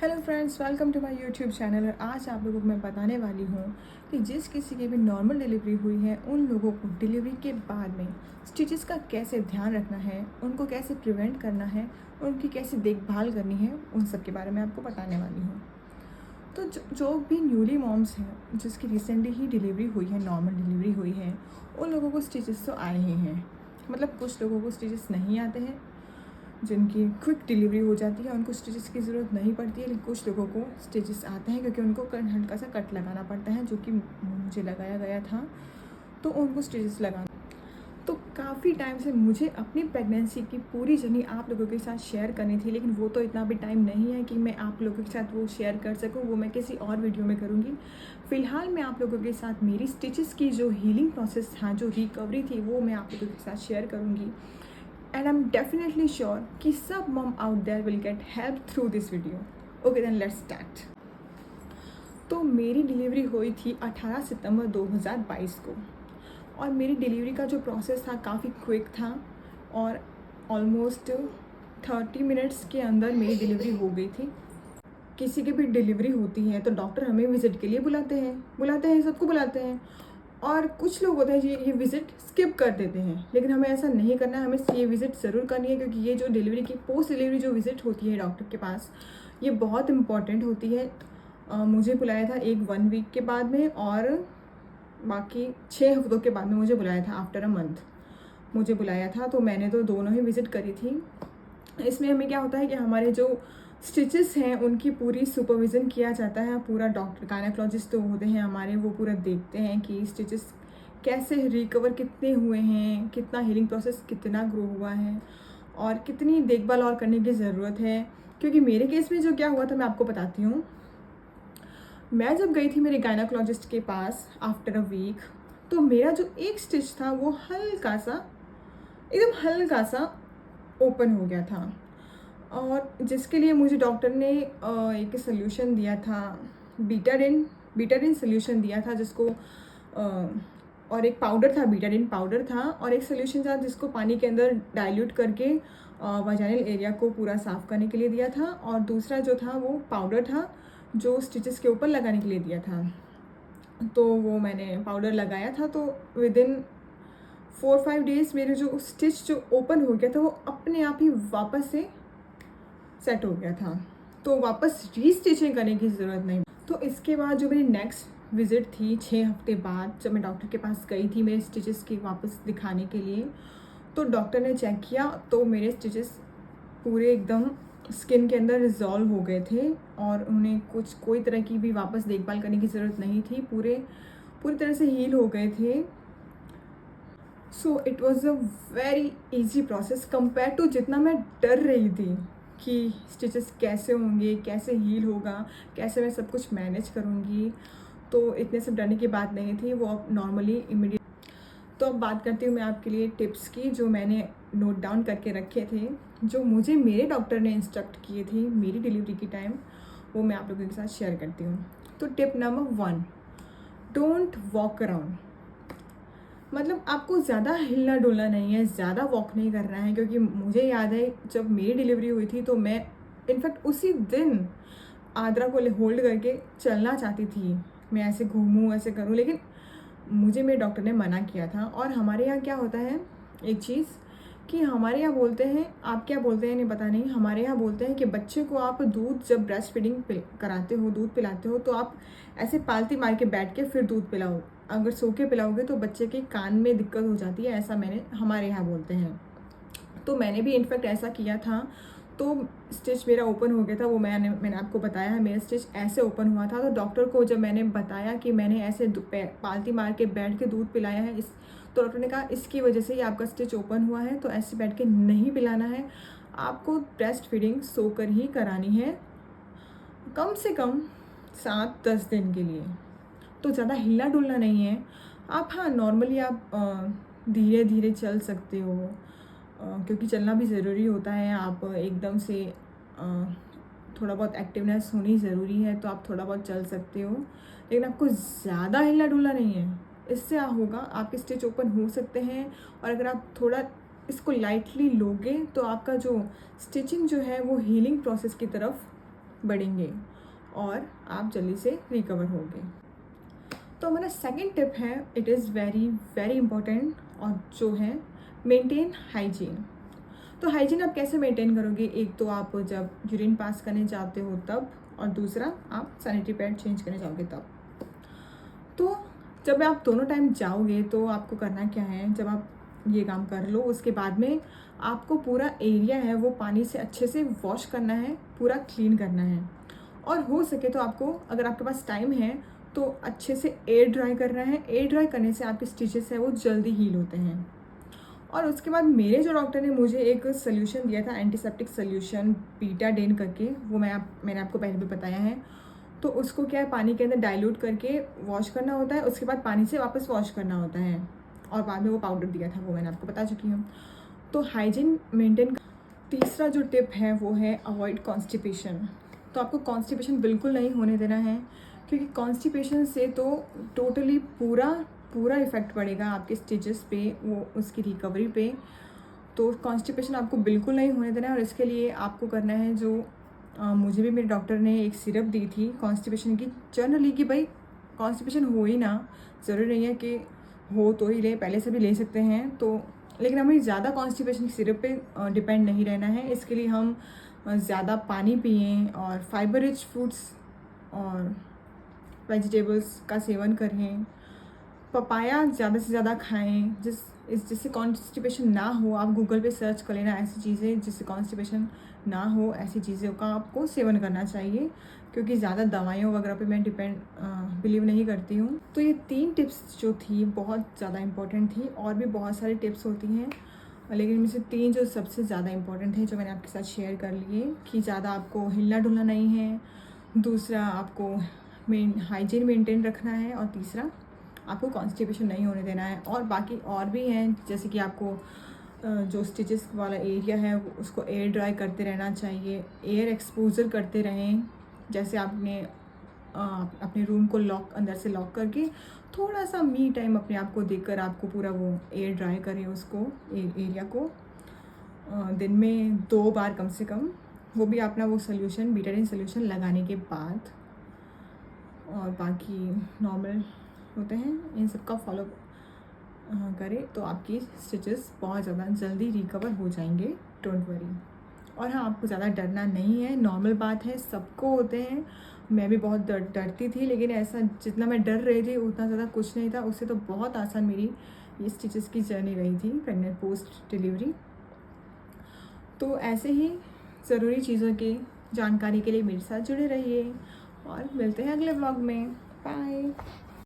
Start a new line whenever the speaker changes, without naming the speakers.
Hello friends, welcome to my YouTube channel. और आज आप लोगों को मैं बताने वाली हूँ कि जिस किसी की भी नॉर्मल डिलीवरी हुई है उन लोगों को डिलीवरी के बाद में स्टिचेस का कैसे ध्यान रखना है, उनको कैसे प्रिवेंट करना है, उनकी कैसे देखभाल करनी है, उन सब के बारे में आपको बताने वाली हूँ। तो जो भी न्यूली मॉम्स हैं जिसकी रिसेंटली ही डिलीवरी हुई है, नॉर्मल डिलीवरी हुई है, उन लोगों को स्टिचेस तो आए ही हैं। मतलब कुछ लोगों को स्टिचेस नहीं आते हैं, जिनकी क्विक डिलीवरी हो जाती है, उनको स्टिचेस की ज़रूरत नहीं पड़ती है। लेकिन कुछ लोगों को स्टिचेस आते हैं क्योंकि उनको हल्का सा कट लगाना पड़ता है, जो कि मुझे लगाया गया था, तो उनको स्टिचेस लगाना। तो काफ़ी टाइम से मुझे अपनी प्रेगनेंसी की पूरी जर्नी आप लोगों के साथ शेयर करनी थी, लेकिन वो तो इतना भी टाइम नहीं है कि मैं आप लोगों के साथ वो शेयर कर सकूं। वो मैं किसी और वीडियो में करूँगी। फ़िलहाल मैं आप लोगों के साथ मेरी स्टिचेस की जो हीलिंग प्रोसेस था, जो रिकवरी थी, वो मैं आप लोगों के साथ शेयर करूँगी। And I'm definitely sure कि सब mom out there will get help through this video. Okay, then let's start. तो मेरी डिलीवरी हुई थी 18 सितंबर 2022 को, और मेरी डिलीवरी का जो प्रोसेस था काफ़ी क्विक था, और ऑलमोस्ट 30 मिनट्स के अंदर मेरी डिलीवरी हो गई थी। किसी की भी डिलीवरी होती है तो डॉक्टर हमें विज़िट के लिए बुलाते हैं, सबको बुलाते हैं। और कुछ लोग होते हैं जी ये विज़िट स्किप कर देते हैं, लेकिन हमें ऐसा नहीं करना है। हमें ये विज़िट ज़रूर करनी है, क्योंकि ये जो डिलीवरी की पोस्ट डिलीवरी जो विज़िट होती है डॉक्टर के पास, ये बहुत इम्पॉर्टेंट होती है। मुझे बुलाया था 1 वीक के बाद में, और बाकी 6 हफ्तों के बाद में मुझे बुलाया था। आफ्टर अ मंथ मुझे बुलाया था, तो मैंने तो दोनों ही विज़िट करी थी। इसमें हमें क्या होता है कि हमारे जो स्टिचेस हैं उनकी पूरी सुपरविज़न किया जाता है। पूरा डॉक्टर गायनेकोलॉजिस्ट तो होते हैं हमारे, वो पूरा देखते हैं कि स्टिचेस कैसे रिकवर कितने हुए हैं, कितना हीलिंग प्रोसेस कितना ग्रो हुआ है, और कितनी देखभाल और करने की ज़रूरत है। क्योंकि मेरे केस में जो क्या हुआ था मैं आपको बताती हूँ। मैं जब गई थी मेरे गायनेकोलॉजिस्ट के पास आफ्टर अ वीक, तो मेरा जो एक स्टिच था वो हल्का सा, एकदम हल्का सा ओपन हो गया था, और जिसके लिए मुझे डॉक्टर ने एक सल्यूशन दिया था, बीटाडिन सल्यूशन दिया था, जिसको और एक पाउडर था, बीटाडिन पाउडर था, और एक सल्यूशन था जिसको पानी के अंदर डाइल्यूट करके वजाइनल एरिया को पूरा साफ़ करने के लिए दिया था। और दूसरा जो था वो पाउडर था जो स्टिचेस के ऊपर लगाने के लिए दिया था। तो वो मैंने पाउडर लगाया था, तो विदिन 4-5 डेज़ मेरे जो स्टिच जो ओपन हो गया था वो अपने आप ही वापस से सेट हो गया था, तो वापस रीस्टिचिंग करने की ज़रूरत नहीं। तो इसके बाद जो मेरी नेक्स्ट विज़िट थी 6 हफ्ते बाद, जब मैं डॉक्टर के पास गई थी मेरे स्टिचेस की वापस दिखाने के लिए, तो डॉक्टर ने चेक किया तो मेरे स्टिचेस पूरे एकदम स्किन के अंदर रिजॉल्व हो गए थे, और उन्हें कोई तरह की भी वापस देखभाल करने की ज़रूरत नहीं थी, पूरी तरह से हील हो गए थे। So it was a very easy process compare to जितना मैं डर रही थी कि स्टिचेस कैसे होंगे, कैसे हील होगा, कैसे मैं सब कुछ मैनेज करूँगी। तो इतने सब डरने की बात नहीं थी, वो अब नॉर्मली इमीडिएट। तो अब बात करती हूँ मैं आपके लिए टिप्स की, जो मैंने नोट डाउन करके रखे थे, जो मुझे मेरे डॉक्टर ने इंस्ट्रक्ट किए थे मेरी डिलीवरी की टाइम, वो मैं आप लोगों के साथ शेयर करती हूँ। तो tip number 1, don't walk around. मतलब आपको ज़्यादा हिलना डुलना नहीं है, ज़्यादा वॉक नहीं करना है। क्योंकि मुझे याद है जब मेरी डिलीवरी हुई थी तो मैं इनफैक्ट उसी दिन आद्रा को होल्ड करके चलना चाहती थी, मैं ऐसे घूमूं ऐसे करूं, लेकिन मुझे मेरे डॉक्टर ने मना किया था। और हमारे यहाँ क्या होता है एक चीज़, कि हमारे यहाँ बोलते हैं, आप क्या बोलते हैं नहीं पता नहीं, हमारे यहाँ बोलते हैं कि बच्चे को आप दूध जब ब्रेस्ट फीडिंग कराते हो, दूध पिलाते हो, तो आप ऐसे पालती मार के बैठ के फिर दूध पिलाओ। अगर सो के पिलाओगे तो बच्चे के कान में दिक्कत हो जाती है, ऐसा हमारे यहाँ बोलते हैं। तो मैंने भी इनफैक्ट ऐसा किया था, तो स्टिच मेरा ओपन हो गया था। वो मैंने आपको बताया है, मेरा स्टिच ऐसे ओपन हुआ था। तो डॉक्टर को जब मैंने बताया कि मैंने ऐसे पालती मार के बैठ के दूध पिलाया है, तो डॉक्टर ने कहा इसकी वजह से ही आपका स्टिच ओपन हुआ है, तो ऐसे बैठ के नहीं पिलाना है, आपको ब्रेस्ट फीडिंग सोकर ही करानी है, कम से कम 7-10 दिन के लिए। तो ज़्यादा हिलना डुलना नहीं है। आप हाँ नॉर्मली आप धीरे धीरे चल सकते हो, क्योंकि चलना भी ज़रूरी होता है। आप एकदम से थोड़ा बहुत एक्टिवनेस होनी ज़रूरी है, तो आप थोड़ा बहुत चल सकते हो, लेकिन आपको ज़्यादा हिलना डुलना नहीं है। इससे होगा आपके स्टिच ओपन हो सकते हैं, और अगर आप थोड़ा इसको लाइटली लोगे तो आपका जो स्टिचिंग जो है वो हीलिंग प्रोसेस की तरफ बढ़ेंगे और आप जल्दी से रिकवर होंगे। तो हमारा सेकंड टिप है, it is very very important, और जो है मेंटेन हाइजीन। तो हाइजीन आप कैसे मेंटेन करोगे? एक तो आप जब यूरिन पास करने जाते हो तब, और दूसरा आप सैनिटरी पैड चेंज करने जाओगे तब। तो जब आप दोनों टाइम जाओगे तो आपको करना क्या है, जब आप ये काम कर लो उसके बाद में आपको पूरा एरिया है वो पानी से अच्छे से वॉश करना है, पूरा क्लीन करना है। और हो सके तो आपको, अगर आपके पास टाइम है तो अच्छे से एयर ड्राई करना है। एयर ड्राई करने से आपके स्टिचेस है वो जल्दी हील होते हैं। और उसके बाद मेरे जो डॉक्टर ने मुझे एक सोल्यूशन दिया था, एंटीसेप्टिक सोल्यूशन बीटाडीन करके, वो मैंने आपको पहले भी बताया है। तो उसको क्या है, पानी के अंदर डाइल्यूट करके वॉश करना होता है, उसके बाद पानी से वापस वॉश करना होता है, और बाद में वो पाउडर दिया था, वो मैंने आपको बता चुकी हूँ। तो हाइजीन मेंटेन। तीसरा जो टिप है वो है अवॉइड कॉन्स्टिपेशन। तो आपको कॉन्स्टिपेशन बिल्कुल नहीं होने देना है, क्योंकि कॉन्स्टिपेशन से तो टोटली पूरा इफ़ेक्ट पड़ेगा आपके स्टिचेस पे, वो उसकी रिकवरी पे। तो कॉन्स्टिपेशन आपको बिल्कुल नहीं होने देना है, और इसके लिए आपको करना है जो मुझे भी मेरे डॉक्टर ने एक सिरप दी थी कॉन्स्टिपेशन की, जनरली कि भाई कॉन्स्टिपेशन हो ही ना, ज़रूरी नहीं है कि हो तो ही ले, पहले से भी ले सकते हैं। तो लेकिन हमें ज़्यादा कॉन्स्टिपेशन की सिरप पे डिपेंड नहीं रहना है। इसके लिए हम ज़्यादा पानी पिएं और फाइबर रिच फ्रूट्स और वेजिटेबल्स का सेवन करें। पपाया ज़्यादा से ज़्यादा खाएं, जिससे कॉन्स्टिपेशन ना हो। आप गूगल पे सर्च कर लेना ऐसी चीज़ें जिससे कॉन्स्टिपेशन ना हो, ऐसी चीज़ों का आपको सेवन करना चाहिए, क्योंकि ज़्यादा दवाइयों वगैरह पे मैं बिलीव नहीं करती हूँ। तो ये 3 टिप्स जो थी बहुत ज़्यादा इम्पोर्टेंट थी, और भी बहुत सारी टिप्स होती हैं, लेकिन इनमें से 3 जो सबसे ज़्यादा इम्पोर्टेंट है, जो मैंने आपके साथ शेयर कर लिए, कि ज़्यादा आपको हिलना डुलना नहीं है, दूसरा आपको हाइजीन मेंटेन रखना है, और तीसरा आपको कॉन्स्टिपेशन नहीं होने देना है। और बाकी और भी हैं, जैसे कि आपको जो स्टिचेस वाला एरिया है उसको एयर ड्राई करते रहना चाहिए, एयर एक्सपोजर करते रहें। जैसे आपने अपने रूम को अंदर से लॉक करके थोड़ा सा मी टाइम अपने आप को देकर आपको पूरा वो एयर ड्राई करें उसको, एरिया को, दिन में 2 बार कम से कम, वो भी अपना वो सोल्यूशन बीटाडीन सोल्यूशन लगाने के बाद। और बाकी नॉर्मल होते हैं, इन सब का फॉलो करें तो आपकी स्टिचेस बहुत ज़्यादा जल्दी रिकवर हो जाएंगे, डोंट वरी। और हाँ, आपको ज़्यादा डरना नहीं है, नॉर्मल बात है, सबको होते हैं। मैं भी बहुत डरती थी, लेकिन ऐसा जितना मैं डर रही थी उतना ज़्यादा कुछ नहीं था। उससे तो बहुत आसान मेरी ये स्टिचेस की जर्नी रही थी प्रेग्नेंट पोस्ट डिलीवरी। तो ऐसे ही ज़रूरी चीज़ों की जानकारी के लिए मेरे साथ जुड़े रहिए, और मिलते हैं अगले ब्लॉग में। बाय।